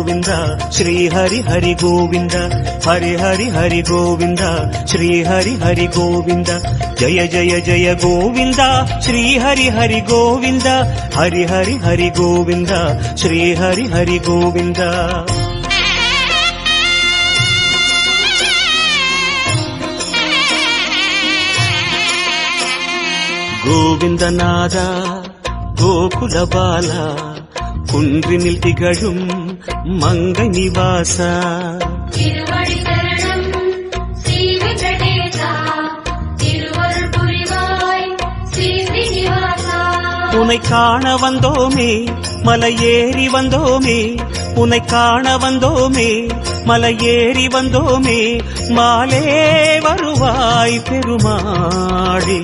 श्री हरि हरि गोविंद हरि हरि हरि गोविंद श्री हरि हरि गोविंद जय जय जय गोविंद श्री हरि हरि गोविंद हरि हरि हरि गोविंद श्री हरि हरि गोविंद गोविंदनादा गोकुल बाला कुंद्रिनिल तिगழும் मंगै निवासा திருவடி சரணம் ஸ்ரீ வெங்கடேசா திருவருள் புரிவாய் ஸ்ரீ ஸ்ரீனிவாசா உன்னை காண வந்தோமே மலையேறி வந்தோமே உன்னை காண வந்தோமே மலையேறி வந்தோமே மாலே வருவாய் பெருமாளே